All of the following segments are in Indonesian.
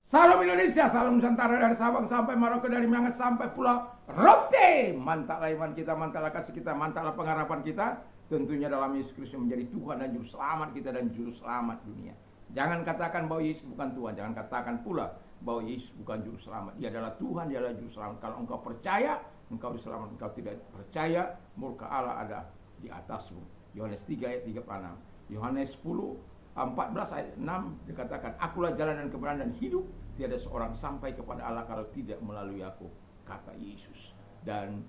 Salam Indonesia, salam Nusantara dari Sabang sampai Merauke, dari Miangas sampai Pulau Rote. Mantaplah iman kita, mantaplah kasih kita, mantaplah pengharapan kita. Tentunya dalam Yesus Kristus menjadi Tuhan dan Juru Selamat kita dan Juru Selamat dunia. Jangan katakan bahwa Yesus bukan Tuhan, jangan katakan pula bahwa Yesus bukan Juru Selamat. Dia adalah Tuhan, dia adalah Juru Selamat. Kalau engkau percaya, engkau diselamatkan. Engkau tidak percaya, murka Allah ada di atasmu. Yohanes 3 ayat 36. Yohanes 10 14 ayat 6 dikatakan, akulah jalan dan kebenaran dan hidup, tiada seorang sampai kepada Allah kalau tidak melalui aku, kata Yesus. Dan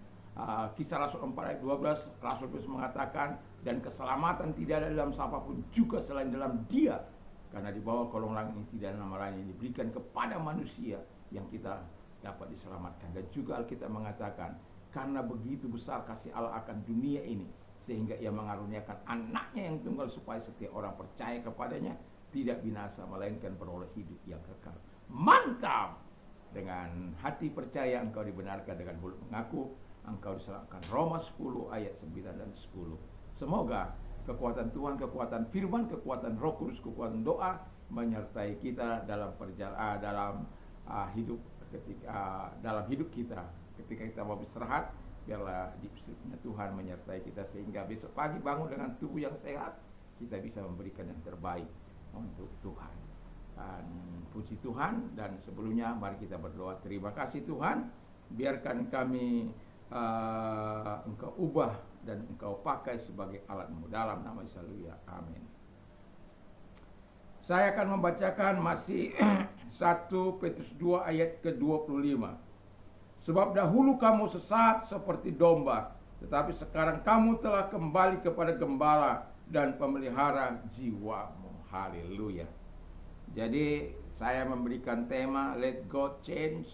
Kisah Rasul 4 ayat 12, Rasul Paulus mengatakan, dan keselamatan tidak ada dalam siapapun juga selain dalam Dia, karena di bawah kolong langit ini tidak ada nama lain yang diberikan kepada manusia yang kita dapat diselamatkan. Dan juga Alkitab mengatakan, karena begitu besar kasih Allah akan dunia ini, sehingga ia mengaruniakan anaknya yang tunggal supaya setiap orang percaya kepadanya tidak binasa melainkan beroleh hidup yang kekal. Mantap! Dengan hati percaya engkau dibenarkan, dengan mulut mengaku engkau diselamatkan. Roma 10 ayat 9 dan 10. Semoga kekuatan Tuhan, kekuatan firman, kekuatan Roh Kudus, kekuatan doa menyertai kita dalam perjalanan hidup dalam hidup kita ketika kita mau beristirahat. Biarlah dipsirnya Tuhan menyertai kita sehingga besok pagi bangun dengan tubuh yang sehat, kita bisa memberikan yang terbaik untuk Tuhan. Dan puji Tuhan, dan sebelumnya mari kita berdoa. Terima kasih Tuhan, biarkan kami Engkau ubah dan Engkau pakai sebagai alat-Mu dalam nama Yesus. Haleluya. Amin. Saya akan membacakan masih 1 Petrus 2 ayat ke-25. Sebab dahulu kamu sesat seperti domba, tetapi sekarang kamu telah kembali kepada gembala dan pemelihara jiwamu. Haleluya. Jadi saya memberikan tema Let God change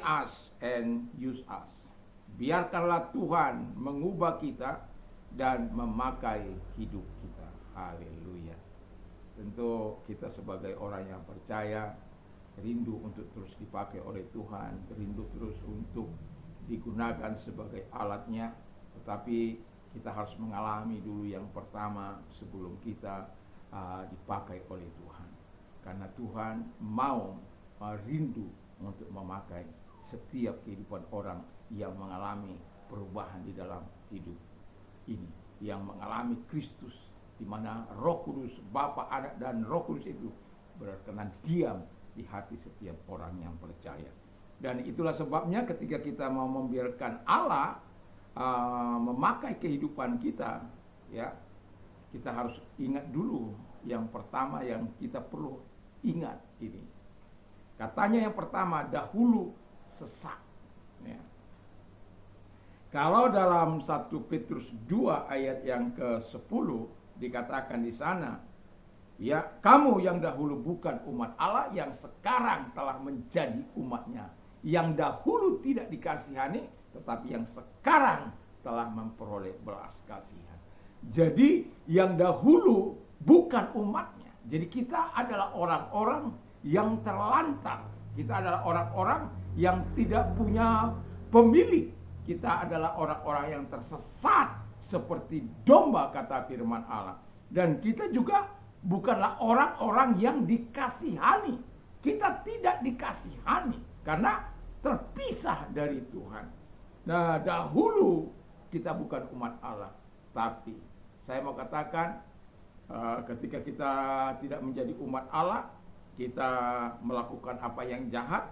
us and use us. Biarkanlah Tuhan mengubah kita dan memakai hidup kita. Haleluya. Tentu kita sebagai orang yang percaya rindu untuk terus dipakai oleh Tuhan, rindu terus untuk digunakan sebagai alatnya. Tetapi kita harus mengalami dulu yang pertama sebelum kita dipakai oleh Tuhan. Karena Tuhan mau rindu untuk memakai setiap kehidupan orang yang mengalami perubahan di dalam hidup ini, yang mengalami Kristus, di mana Roh Kudus, Bapa, Anak dan Roh Kudus itu berkenan diam di hati setiap orang yang percaya. Dan itulah sebabnya ketika kita mau membiarkan Allah memakai kehidupan kita, ya, kita harus ingat dulu yang pertama yang kita perlu ingat ini. Katanya yang pertama, dahulu sesat. Ya. Kalau dalam 1 Petrus 2 ayat yang ke-10 dikatakan di sana, ya, kamu yang dahulu bukan umat Allah, yang sekarang telah menjadi umatnya. Yang dahulu tidak dikasihani, tetapi yang sekarang telah memperoleh belas kasihan. Jadi yang dahulu bukan umatnya. Jadi kita adalah orang-orang yang terlantar. Kita adalah orang-orang yang tidak punya pemilik. Kita adalah orang-orang yang tersesat seperti domba, kata firman Allah. Dan kita juga bukanlah orang-orang yang dikasihani. Kita tidak dikasihani karena terpisah dari Tuhan. Nah, dahulu kita bukan umat Allah. Tapi saya mau katakan, ketika kita tidak menjadi umat Allah, kita melakukan apa yang jahat,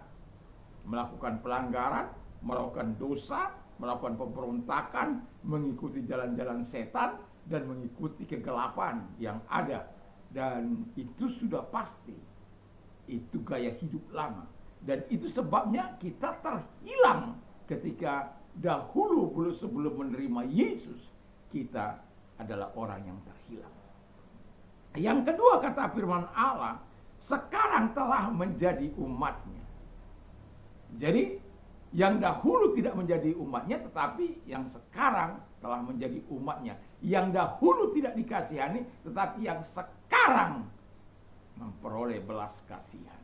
melakukan pelanggaran, melakukan dosa, melakukan pemberontakan, mengikuti jalan-jalan setan, dan mengikuti kegelapan yang ada. Dan itu sudah pasti, itu gaya hidup lama. Dan itu sebabnya kita terhilang ketika dahulu sebelum menerima Yesus, kita adalah orang yang terhilang. Yang kedua, kata firman Allah, sekarang telah menjadi umatnya. Jadi yang dahulu tidak menjadi umatnya, tetapi yang sekarang telah menjadi umatnya. Yang dahulu tidak dikasihani, tetapi yang sekarang memperoleh belas kasihan.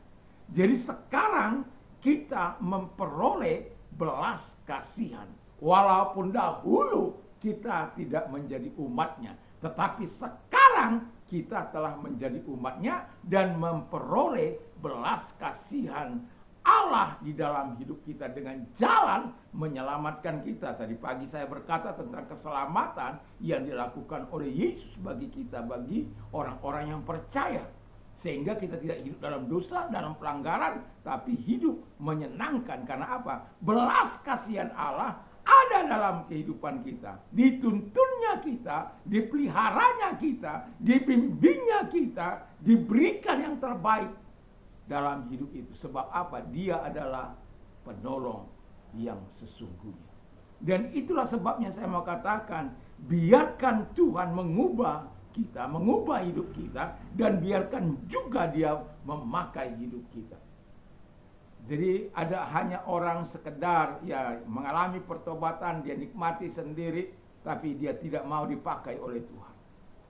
Jadi sekarang kita memperoleh belas kasihan. Walaupun dahulu kita tidak menjadi umatnya, tetapi sekarang kita telah menjadi umatnya dan memperoleh belas kasihan Allah di dalam hidup kita dengan jalan menyelamatkan kita. Tadi pagi saya berkata tentang keselamatan yang dilakukan oleh Yesus bagi kita, bagi orang-orang yang percaya. Sehingga kita tidak hidup dalam dosa, dalam pelanggaran, tapi hidup menyenangkan. Karena apa? Belas kasihan Allah ada dalam kehidupan kita. Dituntunnya kita, dipeliharanya kita, dibimbingnya kita, diberikan yang terbaik dalam hidup itu. Sebab apa? Dia adalah penolong yang sesungguhnya. Dan itulah sebabnya saya mau katakan, biarkan Tuhan mengubah kita, mengubah hidup kita, dan biarkan juga dia memakai hidup kita. Jadi ada hanya orang sekedar ya mengalami pertobatan, dia nikmati sendiri, tapi dia tidak mau dipakai oleh Tuhan.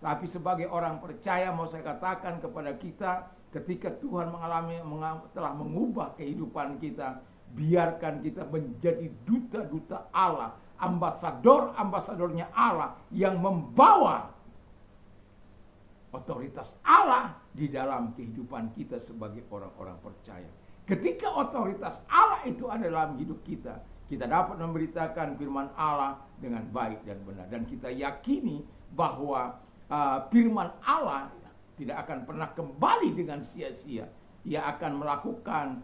Tapi sebagai orang percaya mau saya katakan kepada kita, ketika Tuhan telah mengubah kehidupan kita, biarkan kita menjadi duta-duta Allah, ambasador-ambasadornya Allah yang membawa otoritas Allah di dalam kehidupan kita sebagai orang-orang percaya. Ketika otoritas Allah itu ada dalam hidup kita, kita dapat memberitakan firman Allah dengan baik dan benar. Dan kita yakini bahwa firman Allah tidak akan pernah kembali dengan sia-sia. Ia akan melakukan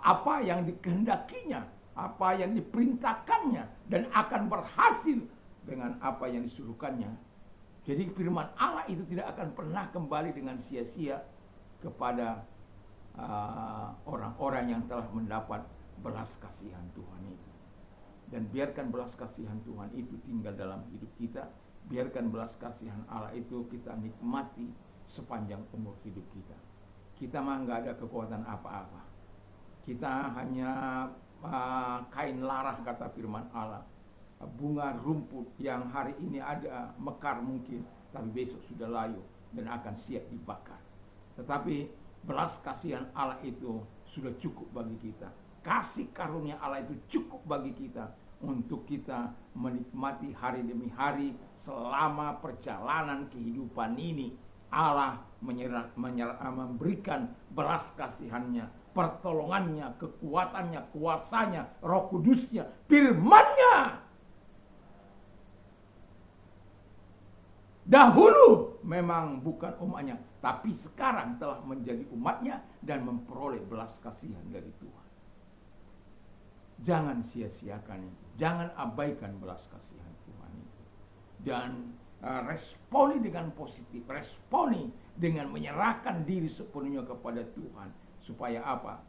apa yang dikehendakinya, apa yang diperintahkannya, dan akan berhasil dengan apa yang disuruhkannya. Jadi firman Allah itu tidak akan pernah kembali dengan sia-sia kepada orang-orang yang telah mendapat belas kasihan Tuhan itu. Dan biarkan belas kasihan Tuhan itu tinggal dalam hidup kita. Biarkan belas kasihan Allah itu kita nikmati sepanjang umur hidup kita. Kita mah nggak ada kekuatan apa-apa. Kita hanya kain larah, kata firman Allah. Bunga rumput yang hari ini ada mekar mungkin, tapi besok sudah layu dan akan siap dibakar. Tetapi belas kasihan Allah itu sudah cukup bagi kita. Kasih karunia Allah itu cukup bagi kita untuk kita menikmati hari demi hari selama perjalanan kehidupan ini. Allah memberikan belas kasihannya, pertolongannya, kekuatannya, kuasanya, Roh Kudusnya, firman-Nya. Dahulu memang bukan umatnya, tapi sekarang telah menjadi umatnya dan memperoleh belas kasihan dari Tuhan. Jangan sia-siakan itu. Jangan abaikan belas kasihan Tuhan itu. Dan responi dengan positif. Responi dengan menyerahkan diri sepenuhnya kepada Tuhan. Supaya apa?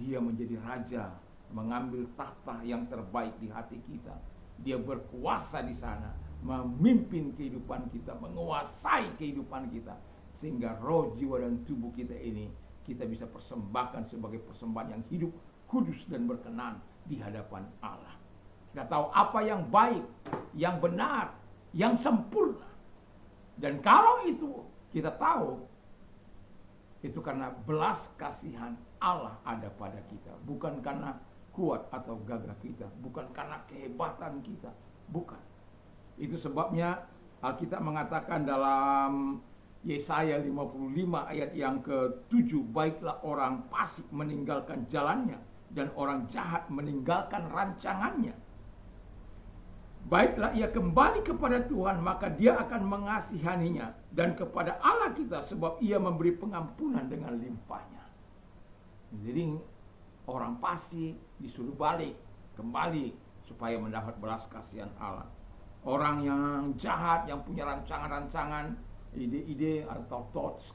Dia menjadi raja, mengambil tahta yang terbaik di hati kita. Dia berkuasa di sana, memimpin kehidupan kita, menguasai kehidupan kita, sehingga roh, jiwa, dan tubuh kita ini kita bisa persembahkan sebagai persembahan yang hidup, kudus, dan berkenan di hadapan Allah. Kita tahu apa yang baik, yang benar, yang sempurna. Dan kalau itu kita tahu, itu karena belas kasihan Allah ada pada kita, bukan karena kuat atau gagah kita, bukan karena kehebatan kita, bukan. Itu sebabnya Alkitab mengatakan dalam Yesaya 55 ayat yang ke-7, baiklah orang fasik meninggalkan jalannya dan orang jahat meninggalkan rancangannya. Baiklah ia kembali kepada Tuhan, maka dia akan mengasihaninya, dan kepada Allah kita, sebab ia memberi pengampunan dengan limpahnya. Jadi orang fasik disuruh balik, kembali, supaya mendapat belas kasihan Allah. Orang yang jahat, yang punya rancangan-rancangan, ide-ide atau thoughts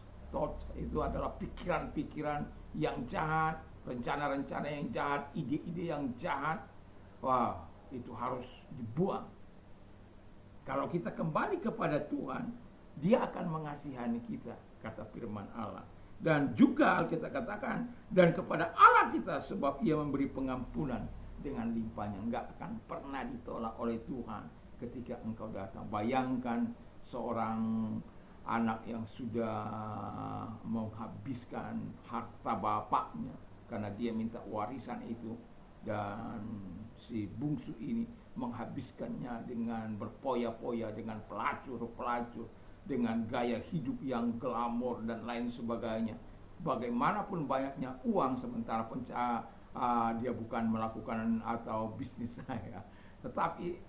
itu adalah pikiran-pikiran yang jahat, rencana-rencana yang jahat, ide-ide yang jahat. Wah, itu harus dibuang. Kalau kita kembali kepada Tuhan, Dia akan mengasihani kita, kata firman Allah. Dan juga kita katakan, dan kepada Allah kita, sebab Ia memberi pengampunan dengan limpahnya. Enggak akan pernah ditolak oleh Tuhan ketika engkau datang. Bayangkan seorang anak yang sudah menghabiskan harta bapaknya karena dia minta warisan itu, dan si bungsu ini menghabiskannya dengan berpoya-poya, dengan pelacur-pelacur, dengan gaya hidup yang glamor dan lain sebagainya. Bagaimanapun banyaknya uang sementara dia bukan melakukan atau bisnis saya, tetapi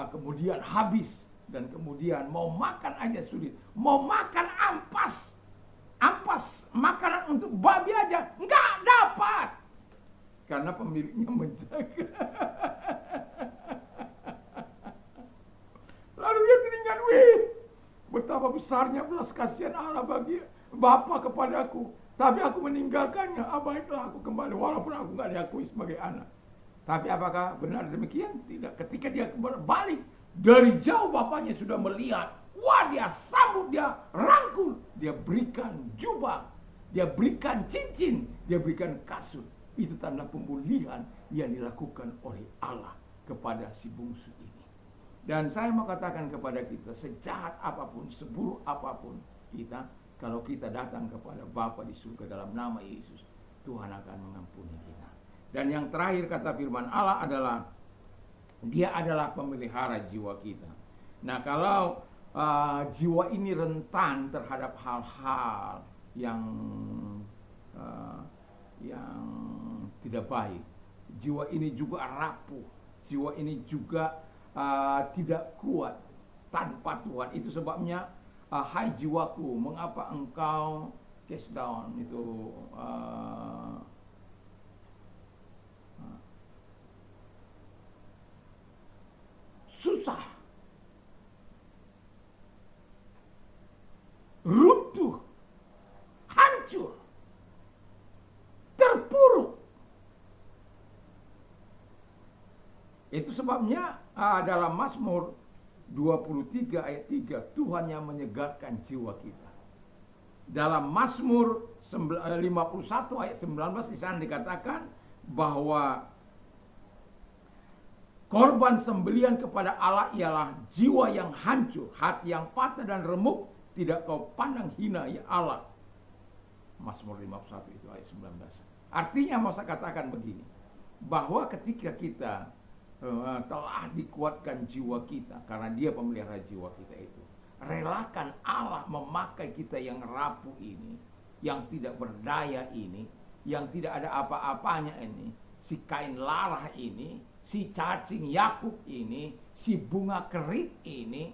kemudian habis, dan kemudian mau makan aja sulit, mau makan ampas makanan untuk babi aja nggak dapat karena pemiliknya menjaga. Lalu dia teringat, betapa besarnya belas kasihan Allah bagi Bapa kepadaku, tapi aku meninggalkannya. Baiklah, aku kembali walaupun aku nggak diakui sebagai anak. Tapi apakah benar demikian? Tidak. Ketika dia berbalik, dari jauh bapaknya sudah melihat. Wah, dia sambut, dia rangkul, dia berikan jubah, dia berikan cincin, dia berikan kasut. Itu tanda pemulihan yang dilakukan oleh Allah kepada si bungsu ini. Dan saya mau katakan kepada kita, sejahat apapun, seburuk apapun kita, kalau kita datang kepada Bapa di surga dalam nama Yesus, Tuhan akan mengampuni kita. Dan yang terakhir kata firman Allah adalah, Dia adalah pemelihara jiwa kita. Nah, kalau jiwa ini rentan terhadap hal-hal yang tidak baik, jiwa ini juga rapuh, jiwa ini juga tidak kuat tanpa Tuhan. Itu sebabnya hai jiwaku, mengapa engkau cast down, itu susah, runtuh, hancur, terpuruk. Itu sebabnya dalam Mazmur 23 ayat 3, Tuhan yang menyegarkan jiwa kita. Dalam Mazmur 51 ayat 19 di sana dikatakan bahwa korban sembelian kepada Allah ialah jiwa yang hancur, hati yang patah dan remuk, tidak kau pandang hina ya Allah. Mazmur 51 itu ayat 19. Artinya mau saya katakan begini, bahwa ketika kita telah dikuatkan jiwa kita, karena Dia pemelihara jiwa kita itu, relakan Allah memakai kita yang rapuh ini, yang tidak berdaya ini, yang tidak ada apa-apanya ini, si kain larah ini, si cacing Yakub ini, si bunga kerit ini,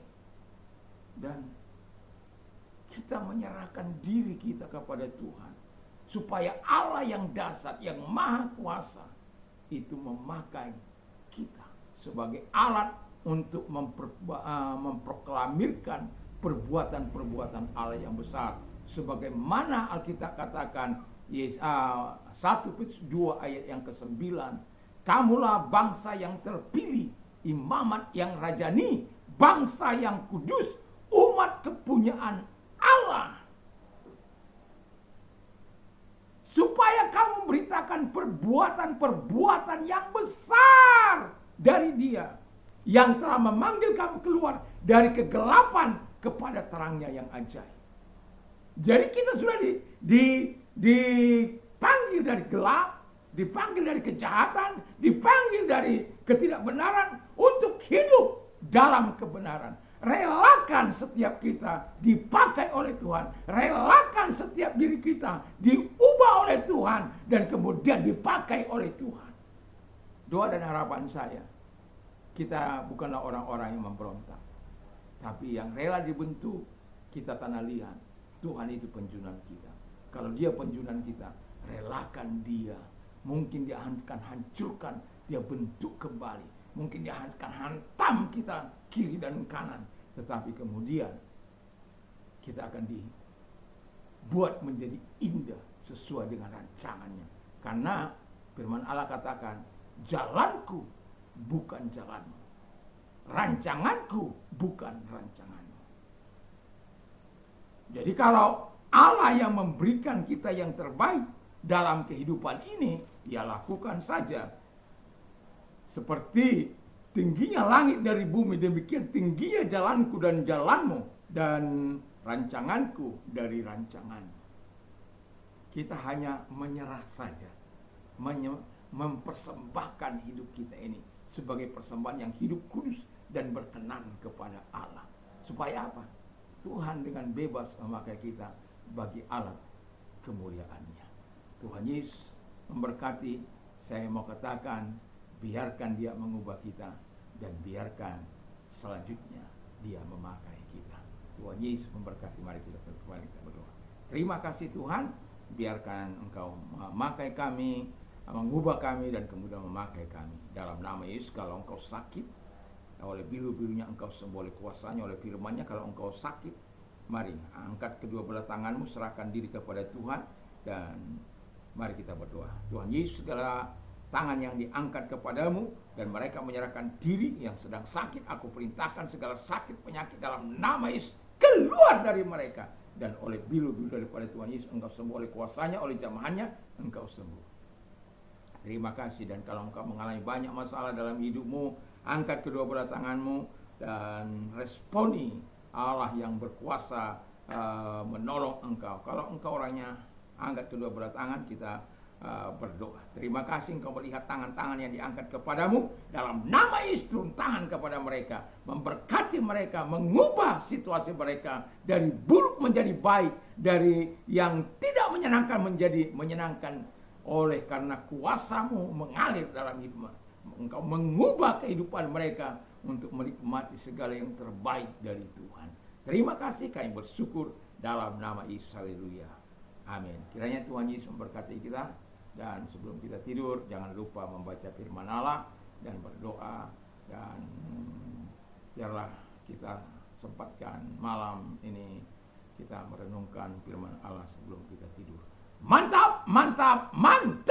dan kita menyerahkan diri kita kepada Tuhan, supaya Allah yang dahsyat, yang maha kuasa itu memakai kita sebagai alat untuk memproklamirkan perbuatan-perbuatan Allah yang besar. Sebagaimana Alkitab katakan 1 Petrus 2 ayat yang ke-9, kamulah bangsa yang terpilih, imamat yang rajani, bangsa yang kudus, umat kepunyaan Allah. Supaya kamu memberitakan perbuatan-perbuatan yang besar dari Dia, yang telah memanggil kamu keluar dari kegelapan kepada terangnya yang ajaib. Jadi kita sudah dipanggil dari gelap, dipanggil dari kejahatan, dipanggil dari ketidakbenaran untuk hidup dalam kebenaran. Relakan setiap kita dipakai oleh Tuhan. Relakan setiap diri kita diubah oleh Tuhan dan kemudian dipakai oleh Tuhan. Doa dan harapan saya, kita bukanlah orang-orang yang memberontak, tapi yang rela dibentuk. Kita tanah liat, Tuhan itu penjunan kita. Kalau Dia penjunan kita, relakan Dia. Mungkin Dia akan hancurkan, Dia bentuk kembali. Mungkin Dia akan hantam kita kiri dan kanan. Tetapi kemudian kita akan dibuat menjadi indah sesuai dengan rancangannya. Karena firman Allah katakan, jalanku bukan jalanmu, rancanganku bukan rancanganmu. Jadi kalau Allah yang memberikan kita yang terbaik dalam kehidupan ini, ya lakukan saja. Seperti tingginya langit dari bumi, demikian tingginya jalanku dan jalanmu, dan rancanganku dari rancanganmu. Kita hanya menyerah saja, mempersembahkan hidup kita ini sebagai persembahan yang hidup kudus dan berkenan kepada Allah. Supaya apa? Tuhan dengan bebas memakai kita bagi alat kemuliaan-Nya. Tuhan Yesus memberkati. Saya mau katakan, biarkan Dia mengubah kita dan biarkan selanjutnya Dia memakai kita. Tuhan Yesus memberkati. Mari kita berdoa. Terima kasih Tuhan, biarkan Engkau memakai kami, mengubah kami dan kemudian memakai kami. Dalam nama Yesus, kalau engkau sakit, oleh bilu-bilunya engkau sembuh, oleh kuasanya, oleh firman-Nya. Kalau engkau sakit, mari angkat kedua belah tanganmu, serahkan diri kepada Tuhan, dan mari kita berdoa. Tuhan Yesus, segala tangan yang diangkat kepadamu dan mereka menyerahkan diri yang sedang sakit, aku perintahkan segala sakit penyakit dalam nama Yesus keluar dari mereka, dan oleh bilu-bilu daripada Tuhan Yesus engkau sembuh, oleh kuasanya, oleh jamahannya engkau sembuh. Terima kasih. Dan kalau engkau mengalami banyak masalah dalam hidupmu, angkat kedua belah tanganmu dan responi Allah yang berkuasa menolong engkau. Kalau engkau orangnya, angkat kedua belah tangan, kita berdoa. Terima kasih engkau melihat tangan-tangan yang diangkat kepadamu. Dalam nama Yesus, turun tangan kepada mereka, memberkati mereka, mengubah situasi mereka dari buruk menjadi baik, dari yang tidak menyenangkan menjadi menyenangkan, oleh karena kuasa-Mu mengalir dalam hidup. Engkau mengubah kehidupan mereka untuk menikmati segala yang terbaik dari Tuhan. Terima kasih, kami bersyukur dalam nama Yesus. Haleluya. Amin. Kiranya Tuhan Yesus memberkati kita. Dan sebelum kita tidur, jangan lupa membaca firman Allah dan berdoa. Dan biarlah kita sempatkan malam ini kita merenungkan firman Allah sebelum kita tidur. Mantap, mantap, mantap.